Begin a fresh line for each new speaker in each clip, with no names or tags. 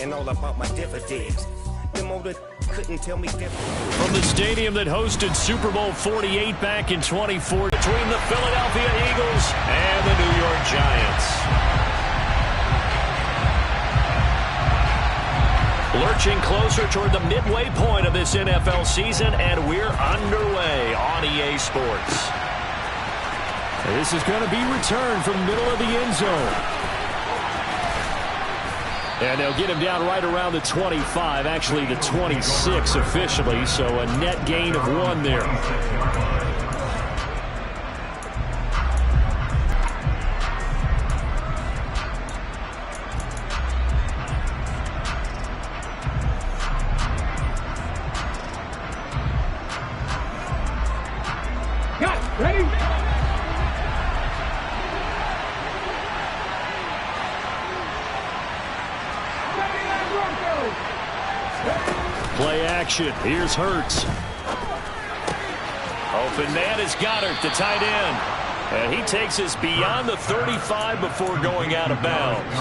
and all about my dividends. Them older couldn't tell me different.
From the stadium that hosted Super Bowl 48 back in 24, between the Philadelphia Eagles and the New York Giants. Lurching closer toward the midway point of this NFL season, and we're underway on EA Sports. This is going to be returned from the middle of the end zone. And they'll get him down right around the 25, actually the 26 officially, so a net gain of 1 there.
Ready?
Play action. Here's Hurts. Open man is Goddard, the tight end. And he takes us beyond the 35 before going out of bounds.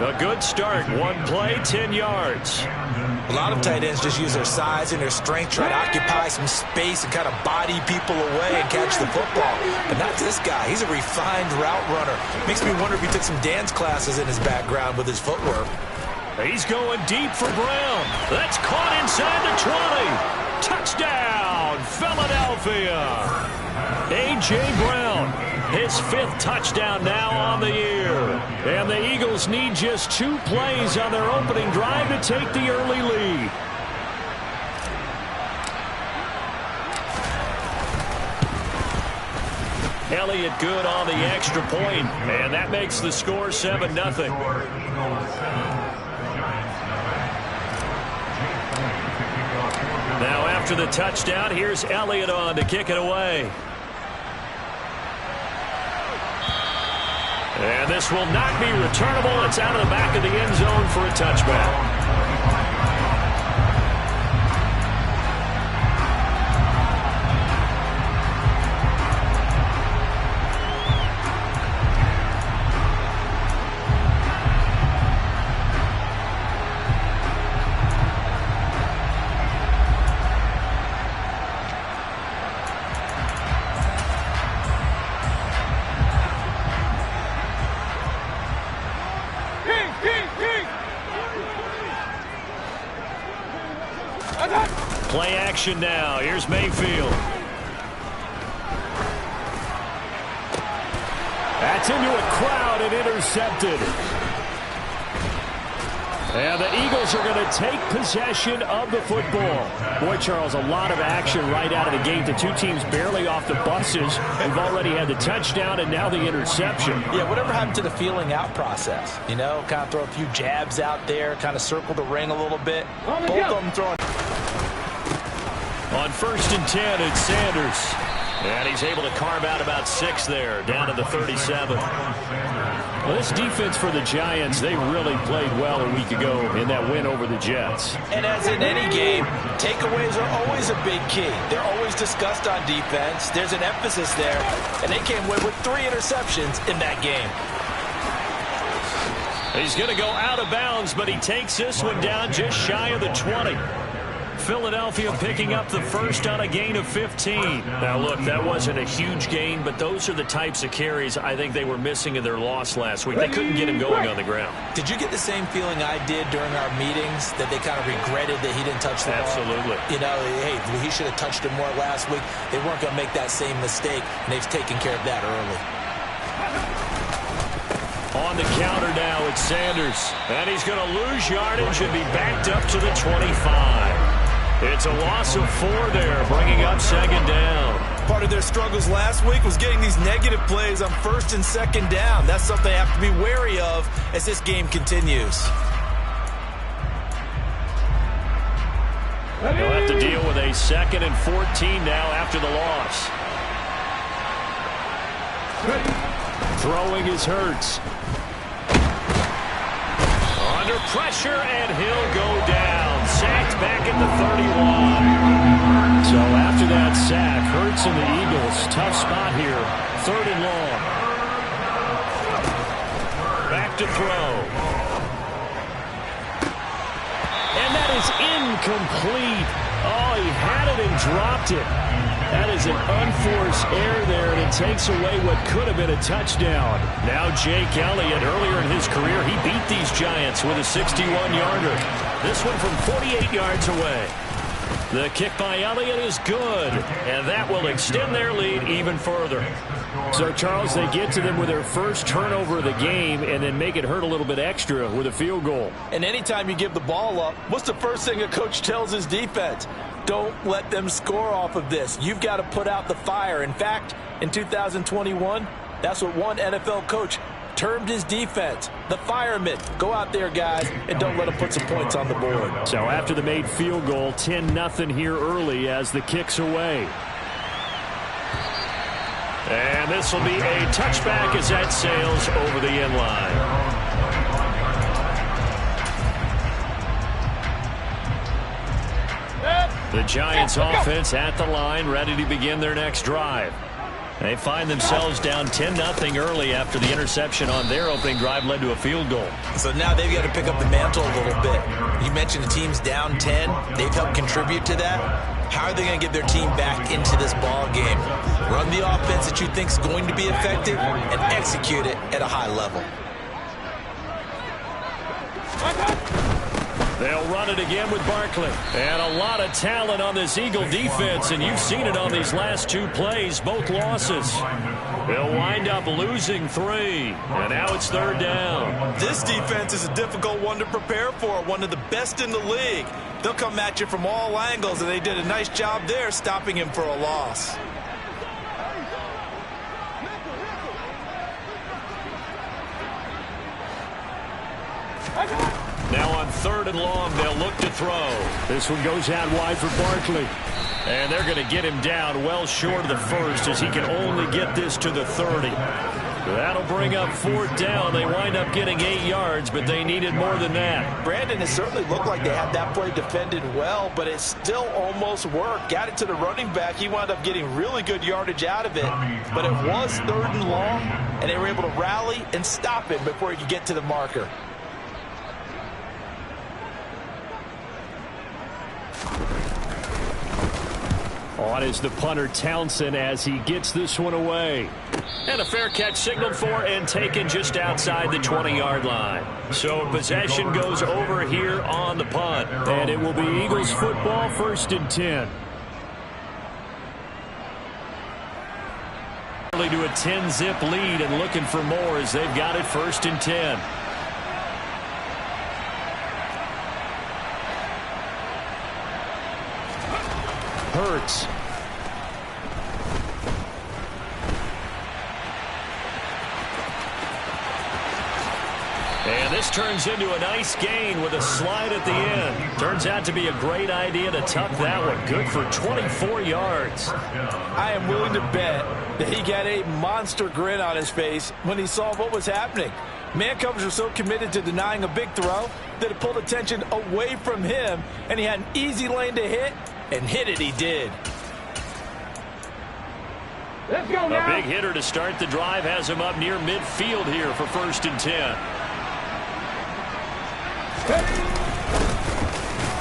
A good start. 1 play, 10 yards.
A lot of tight ends just use their size and their strength, try to occupy some space and kind of body people away and catch the football. But not this guy. He's a refined route runner. Makes me wonder if he took some dance classes in his background with his footwork.
He's going deep for Brown. That's caught inside the 20. Touchdown, Philadelphia. A.J. Brown, his 5th touchdown now on the year. And the Eagles need just 2 plays on their opening drive to take the early lead. Elliott good on the extra point, and that makes the score 7-0. Now after the touchdown, here's Elliott on to kick it away. And this will not be returnable. It's out of the back of the end zone for a touchback. Play action now. Here's Mayfield. That's into a crowd and intercepted. And the Eagles are going to take possession of the football. Boy, Charles, a lot of action right out of the gate. The 2 teams barely off the buses. We've already had the touchdown and now the interception.
Yeah, whatever happened to the feeling out process? You know, kind of throw a few jabs out there, kind of circle the ring a little bit. Both of them throwing.
On 1st and 10, it's Sanders. And he's able to carve out about 6 there, down to the 37. Well, this defense for the Giants, they really played well a week ago in that win over the Jets.
And as in any game, takeaways are always a big key. They're always discussed on defense. There's an emphasis there, and they came away with 3 interceptions in that game.
He's going to go out of bounds, but he takes this one down just shy of the 20. Philadelphia picking up the first on a gain of 15. Now, look, that wasn't a huge gain, but those are the types of carries I think they were missing in their loss last week. They couldn't get him going on the ground.
Did you get the same feeling I did during our meetings, that they kind of regretted that he didn't touch the ball?
Absolutely.
You know, hey, he should have touched it more last week. They weren't going to make that same mistake, and they've taken care of that early.
On the counter now, it's Sanders. And he's going to lose yardage and be backed up to the 25. It's a loss of 4 there, bringing up 2nd down.
Part of their struggles last week was getting these negative plays on 1st and 2nd down. That's something they have to be wary of as this game continues.
They'll have to deal with a 2nd and 14 now after the loss. Throwing is Hurts. Under pressure, and he'll go down. Sacked back at the 31. So after that sack, Hurts and the Eagles, tough spot here. 3rd and long. Back to throw. is incomplete. Oh, he had it and dropped it. That is an unforced error there, and it takes away what could have been a touchdown. Now Jake Elliott, earlier in his career, he beat these Giants with a 61-yarder. This one from 48 yards away. The kick by Elliott is good, and that will extend their lead even further. So, Charles, they get to them with their first turnover of the game and then make it hurt a little bit extra with a field goal.
And anytime you give the ball up, what's the first thing a coach tells his defense? Don't let them score off of this. You've got to put out the fire. In fact, in 2021, that's what one NFL coach termed his defense, the firemen. Go out there, guys, and don't let them put some points on the board.
So after the made field goal, 10-0 here early as the kick's away. And this will be a touchback as that sails over the end line. The Giants offense at the line, ready to begin their next drive. They find themselves down 10-0 early after the interception on their opening drive led to a field goal.
So now they've got to pick up the mantle a little bit. You mentioned the team's down 10. They've helped contribute to that. How are they going to get their team back into this ball game? Run the offense that you think is going to be effective and execute it at a high level.
They'll run it again with Barkley. And a lot of talent on this Eagle defense, and you've seen it on these last two plays, both losses. They'll wind up losing 3, and now it's third down.
This defense is a difficult one to prepare for, one of the best in the league. They'll come at you from all angles, and they did a nice job there stopping him for a loss.
Now on 3rd and long, they'll look to throw. This one goes out wide for Barkley. And they're going to get him down well short of the first as he can only get this to the 30. That'll bring up 4th down. They wind up getting 8 yards, but they needed more than that.
Brandon, it certainly looked like they had that play defended well, but it still almost worked. Got it to the running back. He wound up getting really good yardage out of it, but it was 3rd and long, and they were able to rally and stop him before he could get to the marker.
On is the punter Townsend as he gets this one away. And a fair catch signaled for and taken just outside the 20-yard line. So possession goes over here on the punt. And it will be Eagles football, 1st and 10. Early to a 10-zip lead and looking for more as they've got it 1st and 10. Hurts. And this turns into a nice gain with a slide at the end. Turns out to be a great idea to tuck that one. Good for 24 yards.
I am willing to bet that he got a monster grin on his face when he saw what was happening. Man coverage was so committed to denying a big throw that it pulled attention away from him, and he had an easy lane to hit, and hit it he did.
Let's go now. A big hitter to start the drive has him up near midfield here for 1st and 10.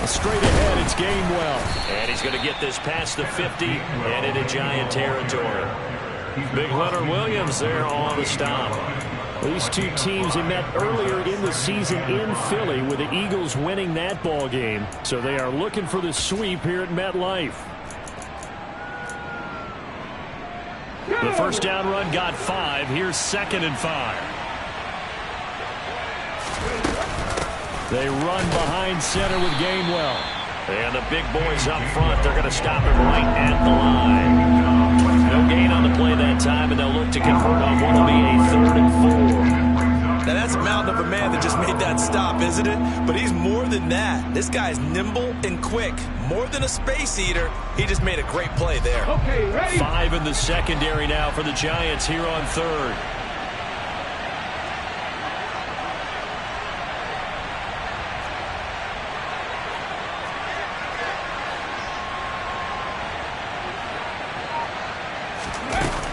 Straight ahead, it's Gainwell. And he's going to get this past the 50 and into Giant territory. Big Leonard Williams there on the stop. These two teams they met earlier in the season in Philly with the Eagles winning that ball game. So they are looking for the sweep here at MetLife. The first down run got 5. Here's 2nd and 5. They run behind center with Gainwell. And the big boys up front, they're going to stop him right at the line. No gain on the play that time, and they'll look to convert on what will be a 3rd and 4.
Now that's a mountain of a man that just made that stop, isn't it? But he's more than that. This guy's nimble and quick. More than a space eater, he just made a great play there.
Okay, ready? 5 in the secondary now for the Giants here on 3rd.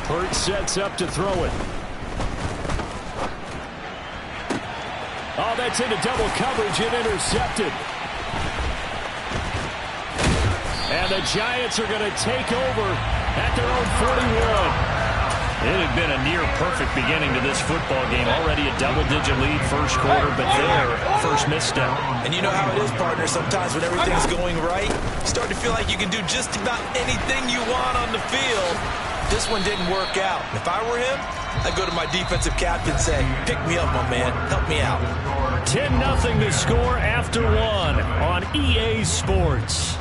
Hurts sets up to throw it. Oh, that's into double coverage and intercepted. And the Giants are going to take over at their own 41. It had been a near-perfect beginning to this football game. Already a double-digit lead first quarter, but their first misstep.
And you know how it is, partner. Sometimes when everything's going right, you start to feel like you can do just about anything you want on the field. This one didn't work out. If I were him, I'd go to my defensive captain and say, pick me up, my man. Help me out.
10-0 to score after one on EA Sports.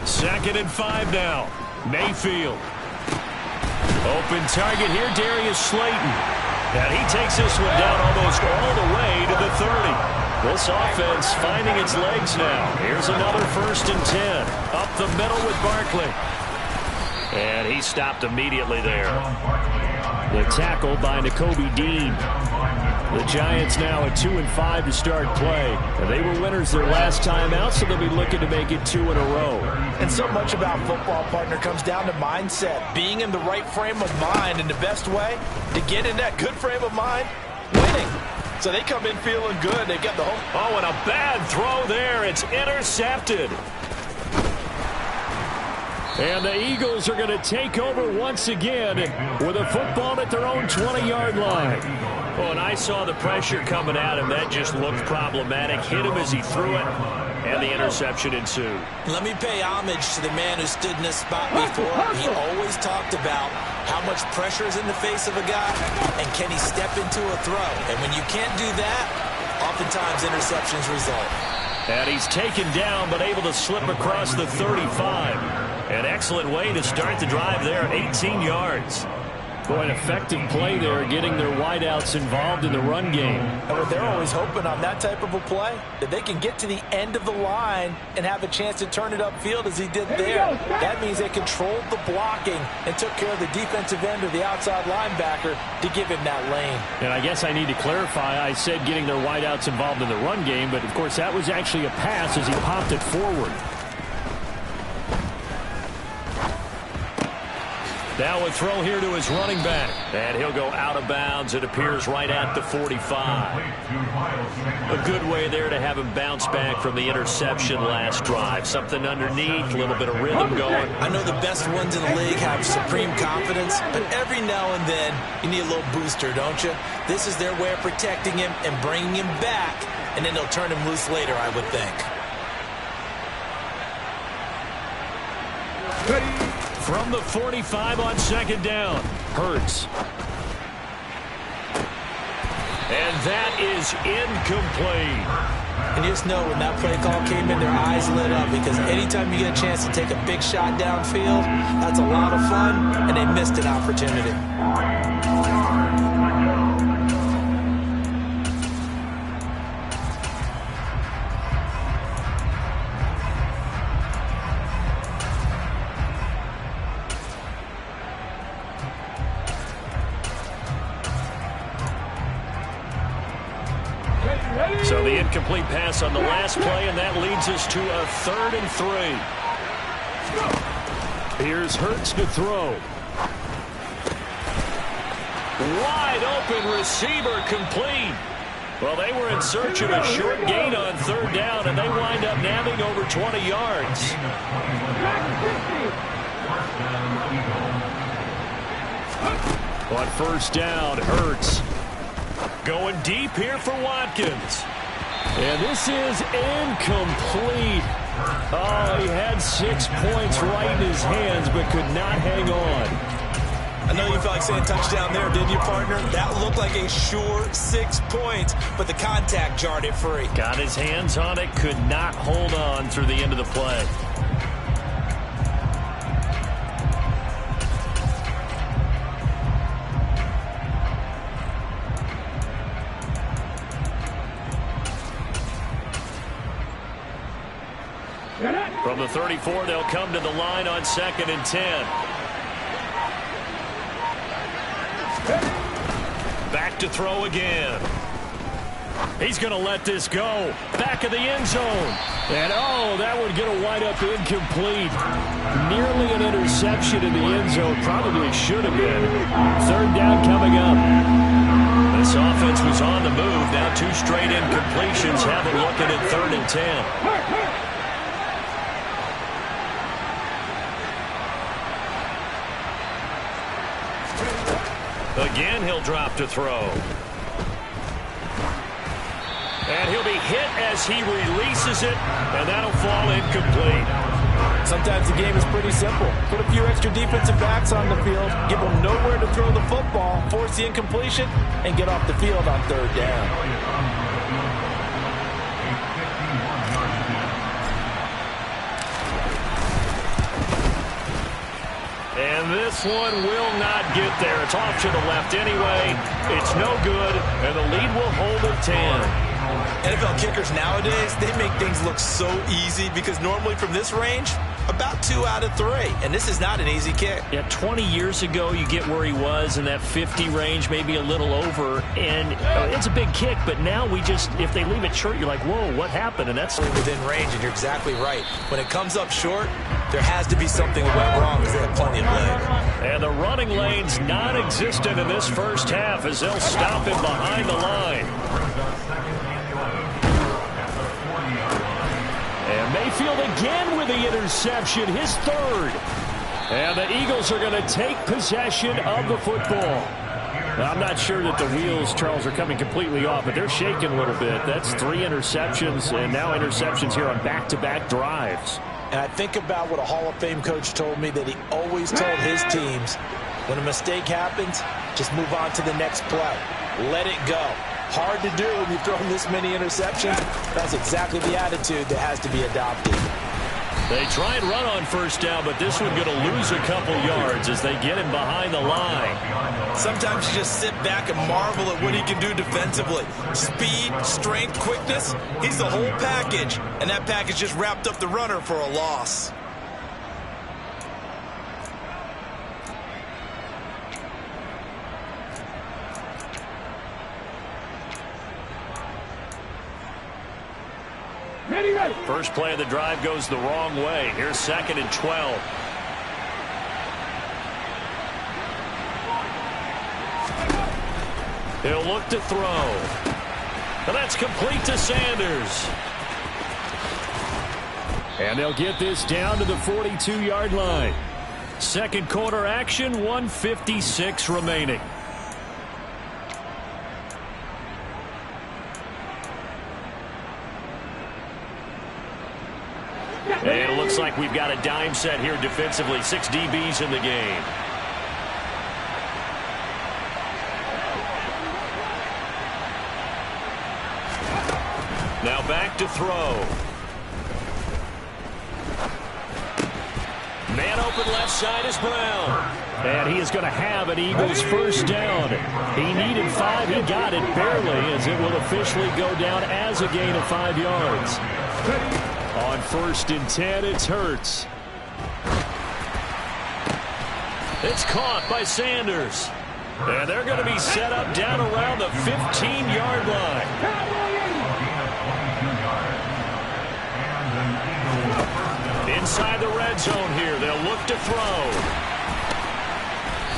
Second and 5 now. Mayfield. Open target here, Darius Slayton. And he takes this one down almost all the way to the 30. This offense finding its legs now. Here's another 1st and 10. Up the middle with Barkley. And he stopped immediately there. The tackle by Nakobe Dean. The Giants now at 2-5 to start play. They were winners their last time out, so they'll be looking to make it 2 in a row.
And so much about football, partner, comes down to mindset. Being in the right frame of mind, and the best way to get in that good frame of mind, winning. So they come in feeling good. They got the home.
Oh, and a bad throw there. It's intercepted. And the Eagles are going to take over once again with a football at their own 20-yard line. Oh, and I saw the pressure coming at him. That just looked problematic. Hit him as he threw it, and the interception ensued.
Let me pay homage to the man who stood in this spot before. He always talked about how much pressure is in the face of a guy, and can he step into a throw. And when you can't do that, oftentimes interceptions result.
And he's taken down, but able to slip across the 35. An excellent way to start the drive there, 18 yards. Boy, an effective play there, getting their wideouts involved in the run game.
And they're always hoping on that type of a play that they can get to the end of the line and have a chance to turn it upfield as he did there. That means they controlled the blocking and took care of the defensive end or the outside linebacker to give him that lane.
And I guess I need to clarify, I said getting their wideouts involved in the run game, but of course that was actually a pass as he popped it forward. Now a throw here to his running back. And he'll go out of bounds. It appears right at the 45. A good way there to have him bounce back from the interception last drive. Something underneath, a little bit of rhythm going.
I know the best ones in the league have supreme confidence, but every now and then you need a little booster, don't you? This is their way of protecting him and bringing him back, and then they'll turn him loose later, I would think.
From the 45 on second down, Hurts. And that is incomplete.
And you just know when that play call came in, their eyes lit up, because anytime you get a chance to take a big shot downfield, that's a lot of fun, and they missed an opportunity.
So the incomplete pass on the last play, and that leads us to a 3rd and 3. Here's Hurts to throw. Wide open receiver complete. Well, they were in search of a short gain on 3rd down, and they wind up nabbing over 20 yards. On 1st down, Hurts. Going deep here for Watkins. And this is incomplete. Oh, he had 6 points right in his hands, but could not hang on.
I know you felt like saying touchdown there, didn't you, partner? That looked like a sure 6 points, but the contact jarred it free.
Got his hands on it, could not hold on through the end of the play. From the 34, they'll come to the line on 2nd and 10. Back to throw again. He's going to let this go. Back of the end zone. And, oh, that would get a wide-up incomplete. Nearly an interception in the end zone. Probably should have been. 3rd down coming up. This offense was on the move. Now 2 straight incompletions have them looking at 3rd and 10. Again, he'll drop to throw. And he'll be hit as he releases it, and that'll fall incomplete.
Sometimes the game is pretty simple. Put a few extra defensive backs on the field, give them nowhere to throw the football, force the incompletion, and get off the field on 3rd down.
And this one will not get there. It's off to the left anyway. It's no good, and the lead will hold at 10.
NFL kickers nowadays, they make things look so easy because normally from this range, about 2 out of 3. And this is not an easy kick.
Yeah, 20 years ago, you get where he was in that 50 range, maybe a little over. And it's a big kick, but now we just, if they leave it short, you're like, whoa, what happened? And that's
within range, and you're exactly right. When it comes up short, there has to be something that went wrong because they have plenty of leg.
And the running lane's non-existent in this first half as they'll stop him behind the line. And Mayfield again with the interception, his 3rd. And the Eagles are going to take possession of the football. Well, I'm not sure that the wheels, Charles, are coming completely off, but they're shaking a little bit. That's 3 interceptions, and now interceptions here on back-to-back drives.
And I think about what a Hall of Fame coach told me that he always told his teams, when a mistake happens, just move on to the next play. Let it go. Hard to do when you've thrown this many interceptions. That's exactly the attitude that has to be adopted.
They try and run on 1st down, but this one's going to lose a couple yards as they get him behind the line.
Sometimes you just sit back and marvel at what he can do defensively. Speed, strength, quickness, he's the whole package. And that package just wrapped up the runner for a loss.
First play of the drive goes the wrong way. Here's 2nd and 12. He'll look to throw. And that's complete to Sanders. And they'll get this down to the 42-yard line. 2nd quarter action, 1:56 remaining. And it looks like we've got a dime set here defensively. 6 DBs in the game. Now back to throw. Man open left side is Brown. And he is going to have an Eagles 1st down. He needed 5. He got it barely as it will officially go down as a gain of 5 yards. On 1st and 10, it's Hurts. It's caught by Sanders. And they're going to be set up down around the 15-yard line. Inside the red zone here, they'll look to throw.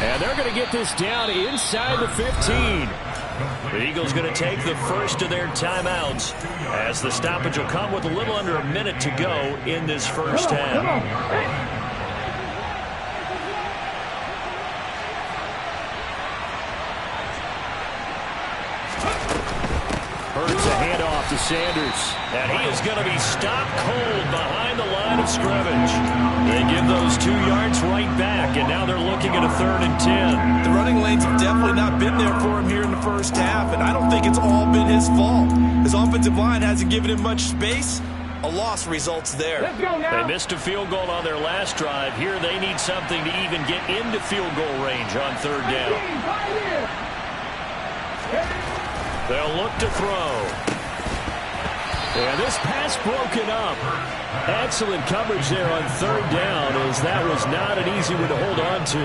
And they're going to get this down inside the 15. The Eagles going to take the first of their timeouts as the stoppage will come with a little under a minute to go in this first half. Hurts a handoff to Sanders. And he is going to be stopped cold behind the line of scrimmage. They give those 2 yards right back, and now they're looking at a 3rd and 10.
The running lanes have definitely not been there for him here in the first half, and I don't think it's all been his fault. His offensive line hasn't given him much space. A loss results there.
They missed a field goal on their last drive. Here they need something to even get into field goal range on 3rd down. They'll look to throw. And this pass broken up. Excellent coverage there on third down, as that was not an easy one to hold on to.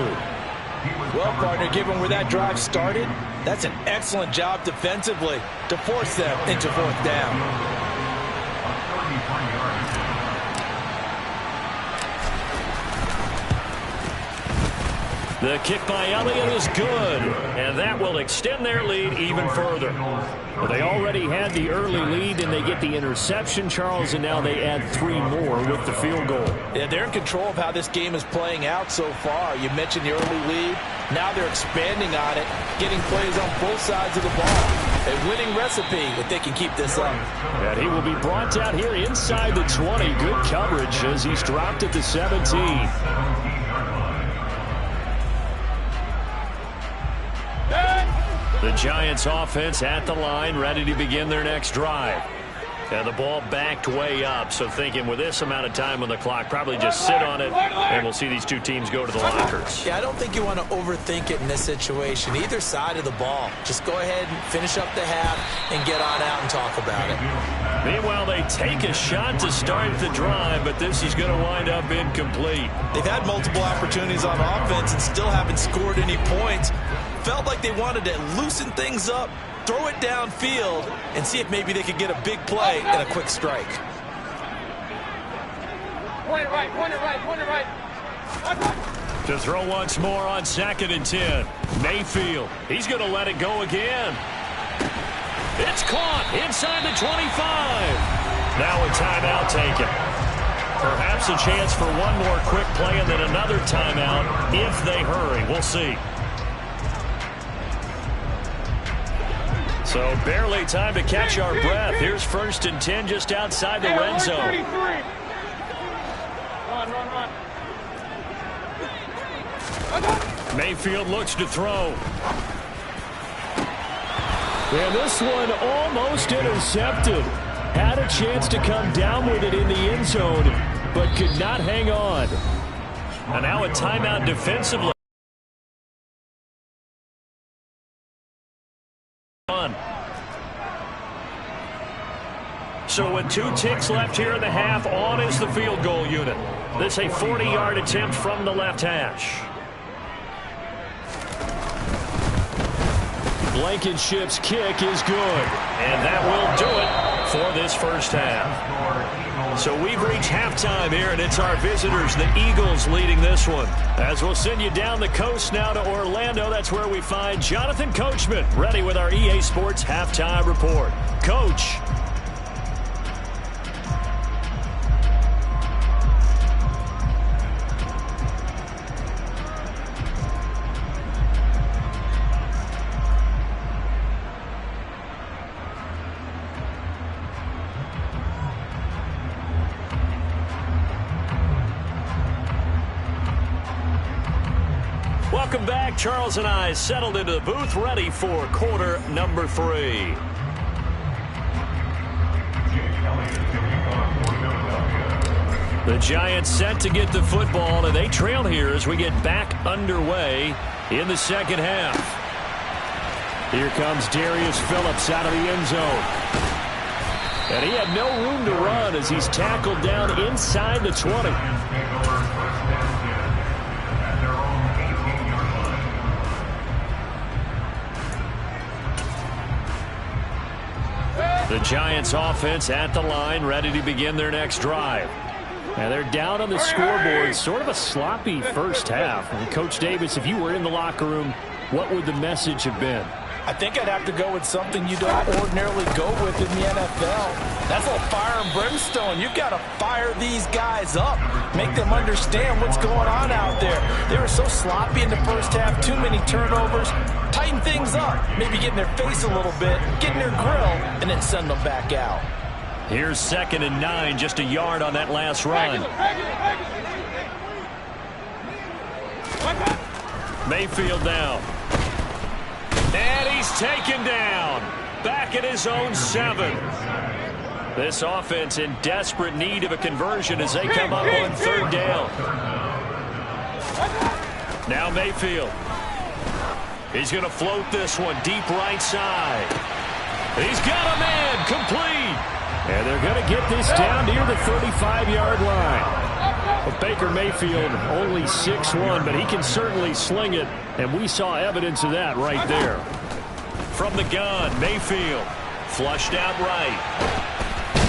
Well, partner, given where that drive started, that's an excellent job defensively to force them into fourth down.
The kick by Elliott is good, and that will extend their lead even further. Well, they already had the early lead, and they get the interception, Charles, and now they add 3 more with the field goal.
Yeah, they're in control of how this game is playing out so far. You mentioned the early lead. Now they're expanding on it, getting plays on both sides of the ball. A winning recipe if they can keep this up.
And he will be brought down here inside the 20. Good coverage as he's dropped at the 17. The Giants offense at the line, ready to begin their next drive. And the ball backed way up, so thinking with this amount of time on the clock, probably just sit on it, and we'll see these two teams go to the lockers.
Yeah, I don't think you want to overthink it in this situation. Either side of the ball. Just go ahead and finish up the half and get on out and talk about it.
Meanwhile, they take a shot to start the drive, but this is going to wind up incomplete.
They've had multiple opportunities on offense and still haven't scored any points. Felt like they wanted to loosen things up, throw it downfield, and see if maybe they could get a big play and a quick strike.
Point it right, point it right, point it right.
To throw once more on 2nd and 10. Mayfield, he's going to let it go again. It's caught inside the 25. Now a timeout taken. Perhaps a chance for one more quick play and then another timeout if they hurry. We'll see. So barely time to catch our breath. Here's 1st and 10 just outside the red zone.
Run.
Mayfield looks to throw. And this one almost intercepted. Had a chance to come down with it in the end zone, but could not hang on. And now a timeout defensively. So with 2 ticks left here in the half, on is the field goal unit. This a 40-yard attempt from the left hash. Blankenship's kick is good, and that will do it for this first half. So we've reached halftime here, and it's our visitors, the Eagles, leading this one. As we'll send you down the coast now to Orlando, that's where we find Jonathan Coachman, ready with our EA Sports halftime report. Coach. Welcome back. Charles and I settled into the booth, ready for quarter number 3. The Giants set to get the football, and they trail here as we get back underway in the second half. Here comes Darius Phillips out of the end zone. And he had no room to run as he's tackled down inside the 20. The Giants offense at the line, ready to begin their next drive. And they're down on the scoreboard. Sort of a sloppy first half. And Coach Davis, if you were in the locker room, what would the message have been?
I think I'd have to go with something you don't ordinarily go with in the NFL. That's a little fire and brimstone. You've got to fire these guys up. Make them understand what's going on out there. They were so sloppy in the first half. Too many turnovers. Tighten things up. Maybe get in their face a little bit. Get in their grill. And then send them back out.
Here's 2nd and 9. Just a yard on that last run. Mayfield down. And he's taken down. Back at his own 7. This offense in desperate need of a conversion as they come up on 3rd down. Now Mayfield. He's going to float this one deep right side. He's got a man complete. And they're going to get this down near the 35-yard line. Well, Baker Mayfield only 6'1", but he can certainly sling it, and we saw evidence of that right there. From the gun, Mayfield flushed out right.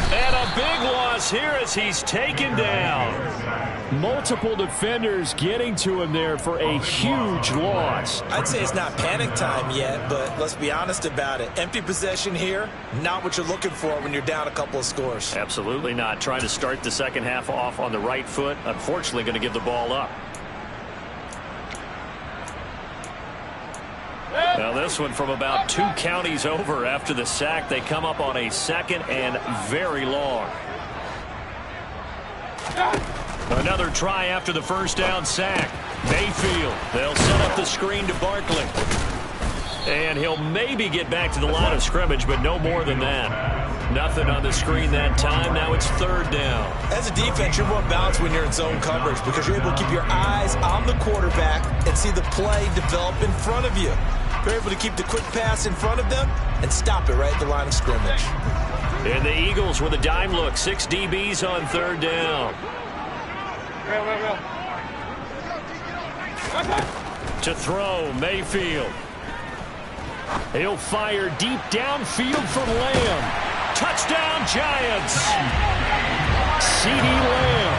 And a big loss here as he's taken down. Multiple defenders getting to him there for a huge loss.
I'd say it's not panic time yet, but let's be honest about it. Empty possession here, not what you're looking for when you're down a couple of scores.
Absolutely not. Trying to start the second half off on the right foot. Unfortunately, going to give the ball up. Now this one from about 2 counties over after the sack. They come up on a second and very long. Another try after the first down sack. Mayfield. They'll set up the screen to Barkley. And he'll maybe get back to the line of scrimmage, but no more than that. Nothing on the screen that time. Now it's third down.
As a defense, you're more balanced when you're in zone coverage because you're able to keep your eyes on the quarterback and see the play develop in front of you. You're able to keep the quick pass in front of them and stop it right at the line of scrimmage.
And the Eagles with a dime look. 6 DBs on third down. To throw, Mayfield. He'll fire deep downfield from Lamb. Touchdown, Giants. CeeDee Lamb,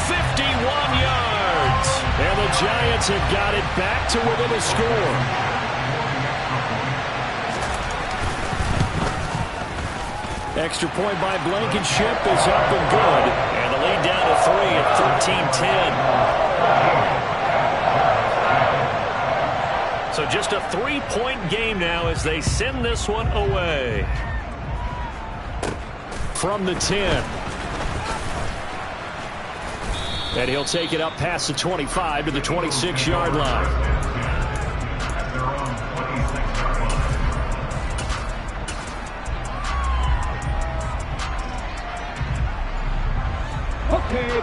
51 yards. And the Giants have got it back to within a score. Extra point by Blankenship is up and good. And the lead down to 3 at 13-10. So just a 3-point game now as they send this one away. From the 10. And he'll take it up past the 25 to the 26-yard line.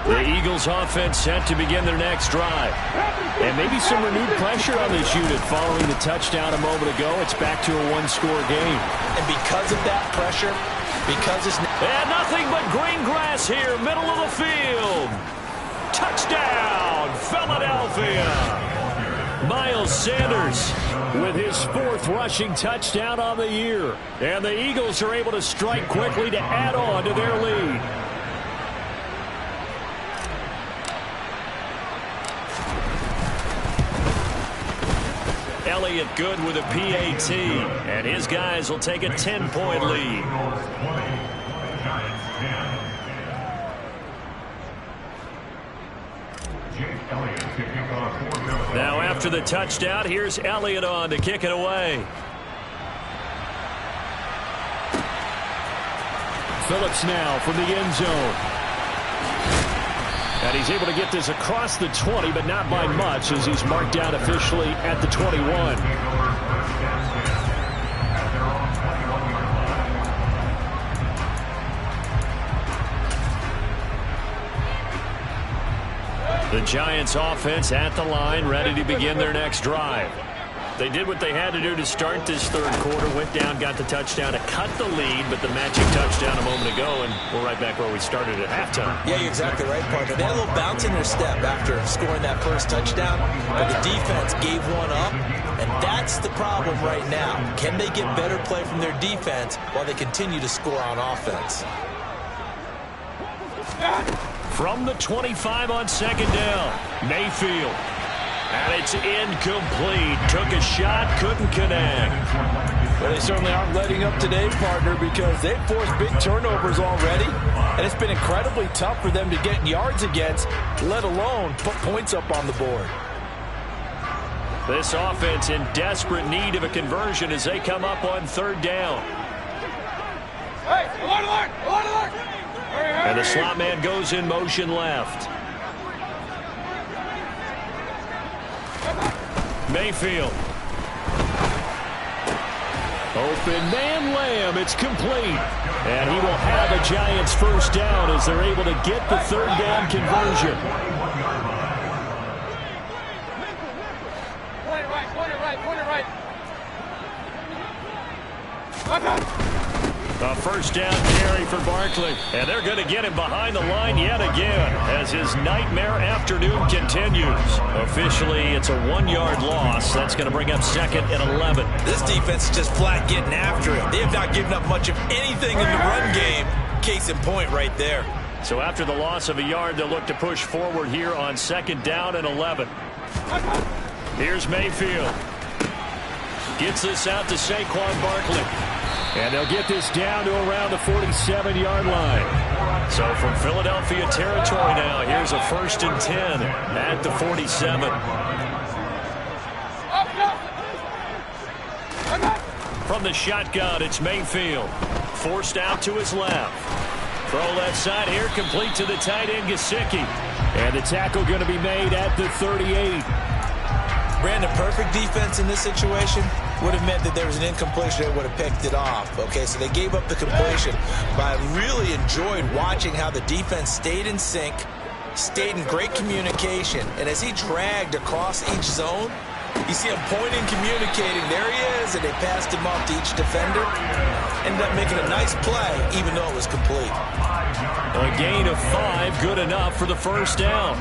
The Eagles offense set to begin their next drive. And maybe some renewed pressure on this unit following the touchdown a moment ago. It's back to a 1-score game.
And because of that pressure, because it's...
And nothing but green grass here, middle of the field. Touchdown, Philadelphia. Miles Sanders with his 4th rushing touchdown on the year. And the Eagles are able to strike quickly to add on to their lead. Elliott good with a PAT, and his guys will take a 10-point lead. Now after the touchdown, here's Elliott on to kick it away. Phillips now from the end zone. And he's able to get this across the 20, but not by much as he's marked down officially at the 21. The Giants offense at the line, ready to begin their next drive. They did what they had to do to start this third quarter, went down, got the touchdown to cut the lead, but the magic touchdown a moment ago, and we're right back where we started at halftime.
Yeah, you're exactly right, partner. They had a little bounce in their step after scoring that first touchdown, but the defense gave one up, and that's the problem right now. Can they get better play from their defense while they continue to score on offense?
From the 25 on second down, Mayfield. And it's incomplete. Took a shot, couldn't connect.
Well, they certainly aren't letting up today, partner, because they've forced big turnovers already, and it's been incredibly tough for them to get yards against, let alone put points up on the board.
This offense in desperate need of a conversion as they come up on third down.
Hey, alert!
And the slot man goes in motion left. Mayfield. Open man Lamb. It's complete. And he will have a Giants first down as they're able to get the third down conversion.
Point it right.
A first down carry for Barkley. And they're going to get him behind the line yet again as his nightmare afternoon continues. Officially, it's a 1-yard loss. That's going to bring up 2nd and 11.
This defense is just flat getting after it. They have not given up much of anything in the run game. Case in point right there.
So after the loss of a yard, they'll look to push forward here on 2nd down and 11. Here's Mayfield. Gets this out to Saquon Barkley. And they'll get this down to around the 47-yard line. So from Philadelphia territory now, here's a 1st and 10 at the 47. From the shotgun, it's Mayfield. Forced out to his left. Throw left side here, complete to the tight end, Gesicki. And the tackle going to be made at the 38.
Brandon, perfect defense in this situation would have meant that there was an incompletion that would have picked it off. Okay, so they gave up the completion. But I really enjoyed watching how the defense stayed in sync, stayed in great communication. And as he dragged across each zone, you see him pointing, communicating. There he is, and they passed him off to each defender. Ended up making a nice play, even though it was complete.
A gain of 5, good enough for the first down.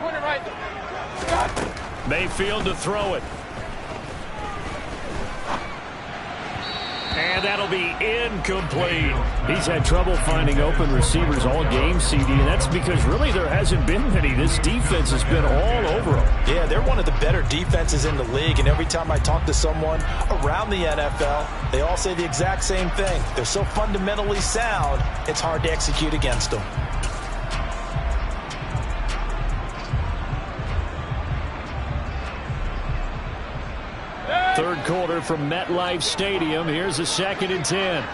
Point it right.
Mayfield to throw it. And that'll be incomplete. He's had trouble finding open receivers all game, CD, and that's because really there hasn't been many. This defense has been all over them.
Yeah, they're one of the better defenses in the league, and every time I talk to someone around the NFL, they all say the exact same thing. They're so fundamentally sound, it's hard to execute against them.
Third quarter from MetLife Stadium. Here's a 2nd and 10.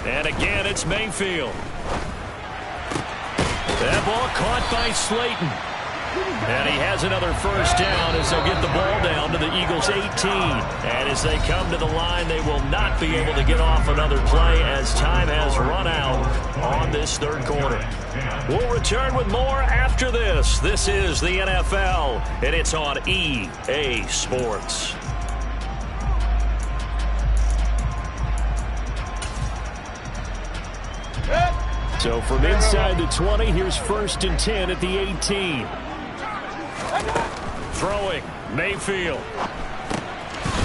And again, it's Mayfield. That ball caught by Slayton. And he has another first down as they'll get the ball down to the Eagles' 18. And as they come to the line, they will not be able to get off another play as time has run out on this third quarter. We'll return with more after this. This is the NFL, and it's on EA Sports. So from inside the 20, here's 1st and 10 at the 18. Throwing, Mayfield.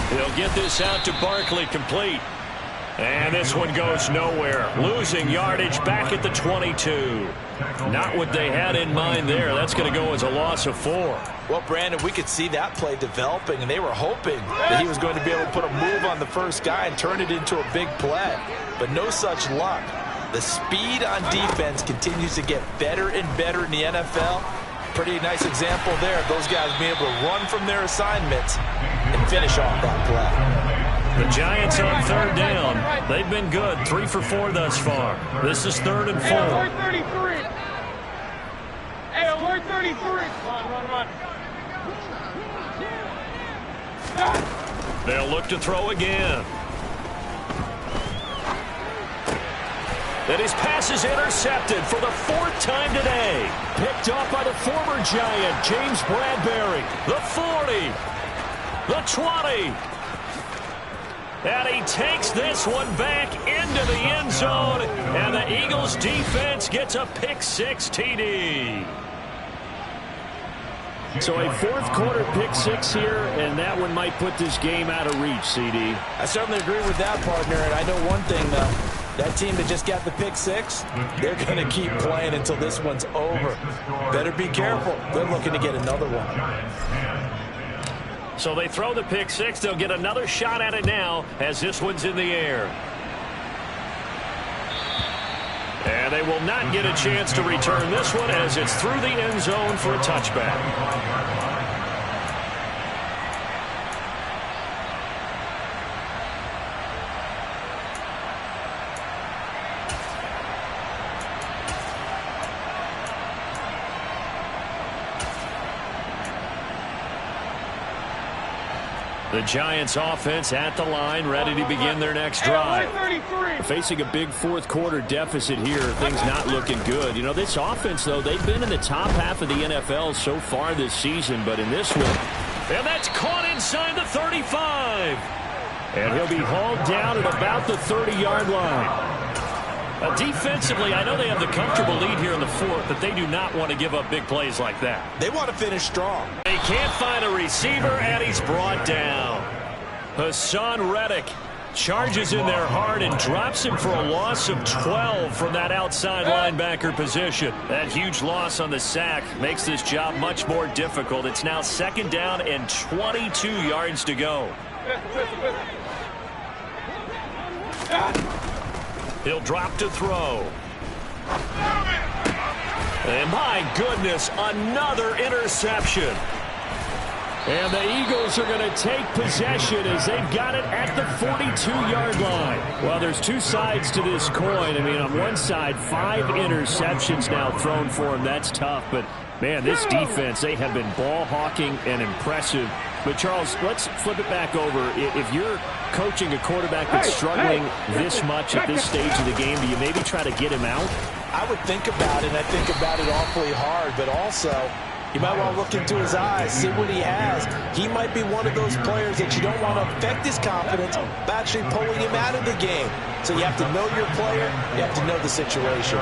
He'll get this out to Barkley, complete. And this one goes nowhere. Losing yardage back at the 22. Not what they had in mind there. That's going to go as a loss of 4.
Well, Brandon, we could see that play developing, and they were hoping that he was going to be able to put a move on the first guy and turn it into a big play. But no such luck. The speed on defense continues to get better and better in the NFL. Pretty nice example there of those guys being able to run from their assignments and finish off that play.
The Giants on 3rd down. They've been good, 3 for 4 thus far. This is 3rd and 4.
Hey, alert 33. Hey, alert 33. Run.
They'll look to throw again. And his pass is intercepted for the 4th time today. Picked off by the former Giant, James Bradbury. The 40. The 20. And he takes this one back into the end zone. And the Eagles defense gets a pick-6 TD. So a 4th quarter pick-6 here, and that one might put this game out of reach, CD.
I certainly agree with that, partner. And I know one thing, though. That team that just got the pick-6, they're going to keep playing until this one's over. Better be careful. They're looking to get another one.
So they throw the pick-6. They'll get another shot at it now as this one's in the air. And they will not get a chance to return this one as it's through the end zone for a touchback. The Giants offense at the line, ready to begin their next drive. Facing a big fourth quarter deficit here, things not looking good. You know, this offense, though, they've been in the top half of the NFL so far this season, but in this one, and that's caught inside the 35. And he'll be hauled down at about the 30-yard line. Defensively, I know they have the comfortable lead here in the fourth, but they do not want to give up big plays like that.
They want to finish strong.
They can't find a receiver, and he's brought down. Hassan Reddick charges in there hard and drops him for a loss of 12 from that outside linebacker position. That huge loss on the sack makes this job much more difficult. It's now 2nd down and 22 yards to go. He'll drop to throw. And my goodness, another interception. And the Eagles are going to take possession as they've got it at the 42-yard line. Well, there's two sides to this coin. I mean, on one side, 5 interceptions now thrown for him. That's tough. But, man, this defense, they have been ball hawking and impressive. But, Charles, let's flip it back over. If you're coaching a quarterback that's struggling this much at this stage of the game, do you maybe try to get him out?
I would think about it, and I think about it awfully hard. But also, you might want to look into his eyes, see what he has. He might be one of those players that you don't want to affect his confidence by actually pulling him out of the game. So you have to know your player. You have to know the situation.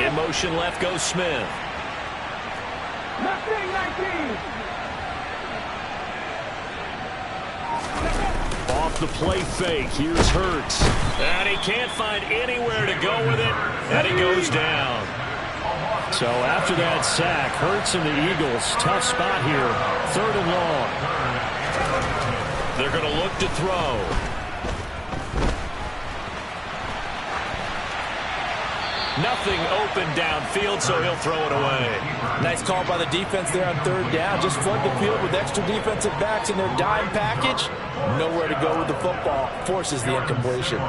In motion left goes Smith. Off the play fake, here's Hurts. And he can't find anywhere to go with it, and he goes down. So after that sack, Hurts and the Eagles, tough spot here, 3rd and long. They're going to look to throw. Nothing open downfield, so he'll throw it away.
Nice call by the defense there on 3rd down. Just flood the field with extra defensive backs in their dime package. Nowhere to go with the football. Forces the incompletion.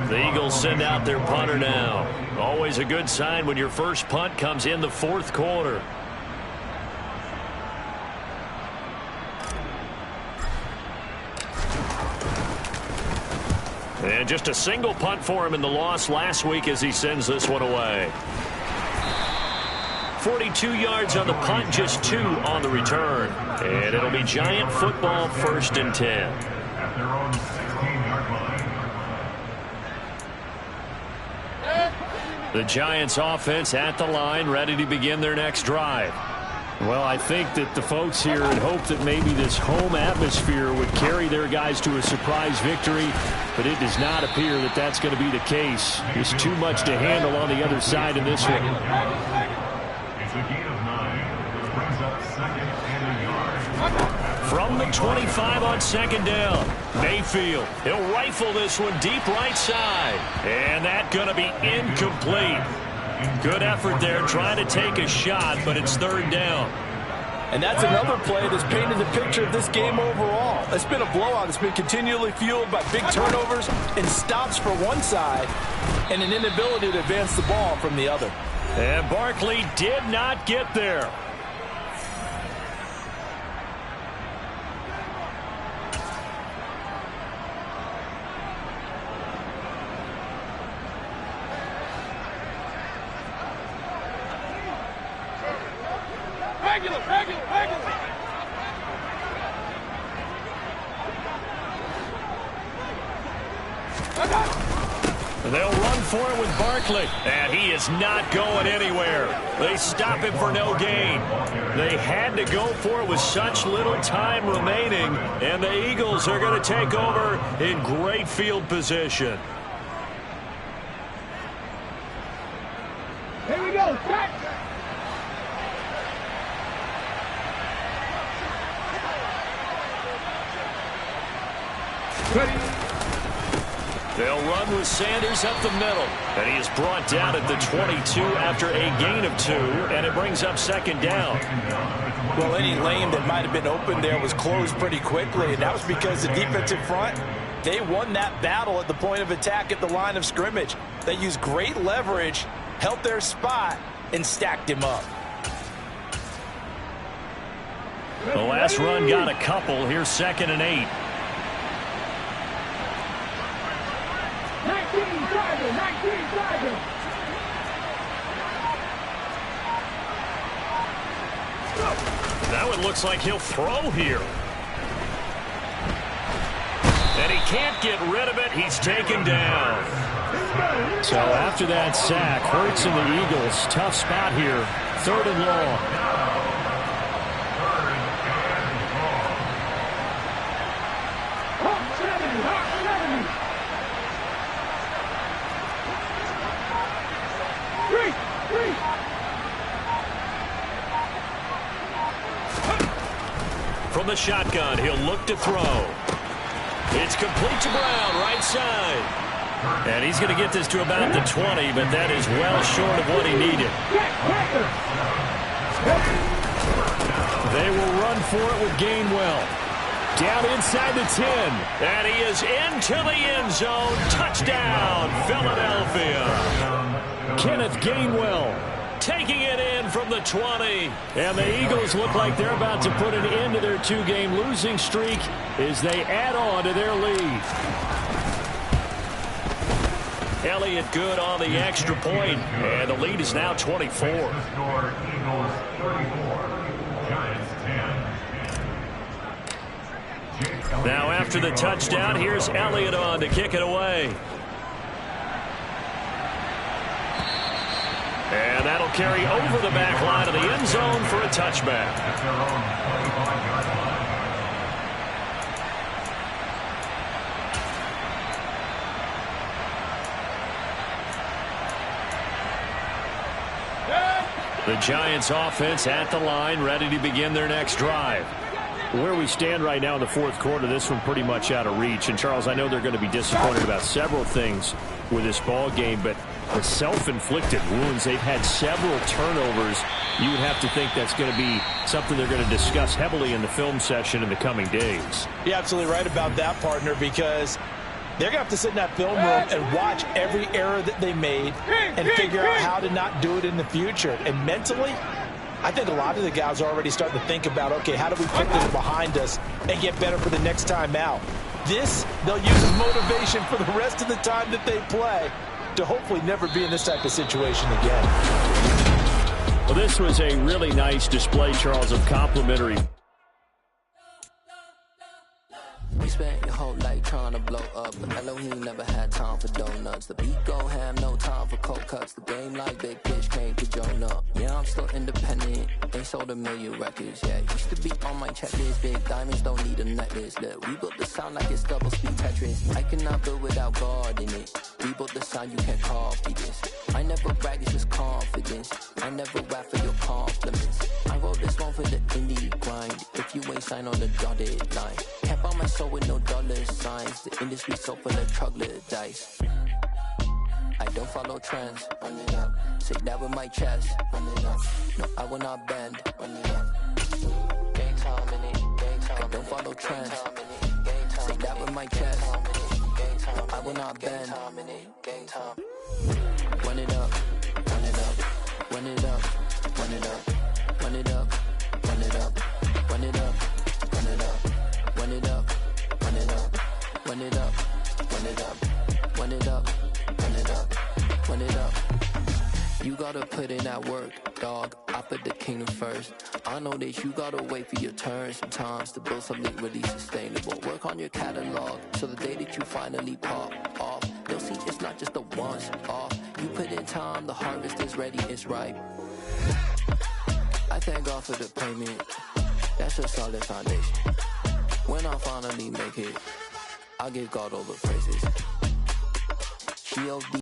The Eagles send out their punter now. Always a good sign when your first punt comes in the 4th quarter. And just a single punt for him in the loss last week as he sends this one away. 42 yards on the punt, just 2 on the return. And it'll be Giant football, 1st and 10. The Giants offense at the line, ready to begin their next drive. Well, I think that the folks here had hoped that maybe this home atmosphere would carry their guys to a surprise victory, but it does not appear that that's going to be the case. There's too much to handle on the other side in this one.
It's a gain of 9. Brings up 2nd and a yard.
From the 25 on 2nd down, Mayfield. He'll rifle this one deep right side. And that's going to be incomplete. Good effort there trying to take a shot, but it's 3rd down.
And that's another play that's painted the picture of this game overall. It's been a blowout. It's been continually fueled by big turnovers and stops for one side and an inability to advance the ball from the other.
And Barkley did not get there. They'll run for it with Barkley, and he is not going anywhere. They stop him for no gain. They had to go for it with such little time remaining, and the Eagles are going to take over in great field position.
Here we go, set! Ready?
They'll run with Sanders up the middle. And he is brought down at the 22 after a gain of 2, and it brings up 2nd down.
Well, any lane that might have been open there was closed pretty quickly, and that was because the defensive front, they won that battle at the point of attack at the line of scrimmage. They used great leverage, held their spot, and stacked him up.
The last run got a couple. Here's 2nd and 8.
19 Tigers.
Now it looks like he'll throw here. And he can't get rid of it. He's taken down. So after that sack, Hurts and the Eagles, tough spot here. 3rd and long. From the shotgun, he'll look to throw. It's complete to Brown, right side. And he's going to get this to about the 20, but that is well short of what he needed. They will run for it with Gainwell. Down inside the 10. And he is into the end zone. Touchdown, Philadelphia. Kenneth Gainwell taking it in from the 20. And the Eagles look like they're about to put an end to their 2-game losing streak as they add on to their lead. Elliott good on the extra point, and the lead is now 24. Now after the touchdown, here's Elliott on to kick it away. And that'll carry over the back line of the end zone for a touchback. The Giants offense at the line, ready to begin their next drive. Where we stand right now in the 4th quarter, this one pretty much out of reach. And, Charles, I know they're going to be disappointed about several things with this ball game, but the self-inflicted wounds, they've had several turnovers. You would have to think that's going to be something they're going to discuss heavily in the film session in the coming days.
You're absolutely right about that, partner, because they're going to have to sit in that film room and watch every error that they made and figure out how to not do it in the future. And mentally, I think a lot of the guys are already starting to think about, okay, how do we put this behind us and get better for the next time out? This, they'll use as motivation for the rest of the time that they play to hopefully never be in this type of situation again.
Well, this was a really nice display, Charles, of complimentary.
You spent your whole life trying to blow up, but Elohim never had time for donuts. The beat go ham, no time for cold cuts. The game like Big Pitch came to Jonah. Yeah, I'm still independent, ain't sold a million records yet. Used to be on my checklist, big diamonds don't need a necklace. Look, we built the sound like it's double speed Tetris. I cannot build without God in it. We built the sound, you can't copy this. I never brag, it's just confidence. I never rap for your compliments. I wrote this one for the indie grind. If you ain't signed on the dotted line, can't buy my soul with no dollar signs. The industry so full of troglodytes. I don't follow trends. Run it up. Say that with my chest. Run it up. No, I will not bend. Run it up. Game time in it. Game time. I don't follow trends. Say that with my chest. No, I will not bend. Game time. Run it up. Run it up. Run it up. Run it up. Run it up. Run it up. Run it up. Run it up. Run it up. Run it up. Run it up. Run it up. Run it up. Run it up. Run it up. You gotta put in that work, dog. I put the kingdom first. I know that you gotta wait for your turn sometimes to build something really sustainable. Work on your catalog so the day that you finally pop off, they'll see it's not just a once off. You put in time, the harvest is ready, it's ripe. I thank God for the payment. That's a solid foundation. When I finally make it, I'll give God all the praises. G.O.D.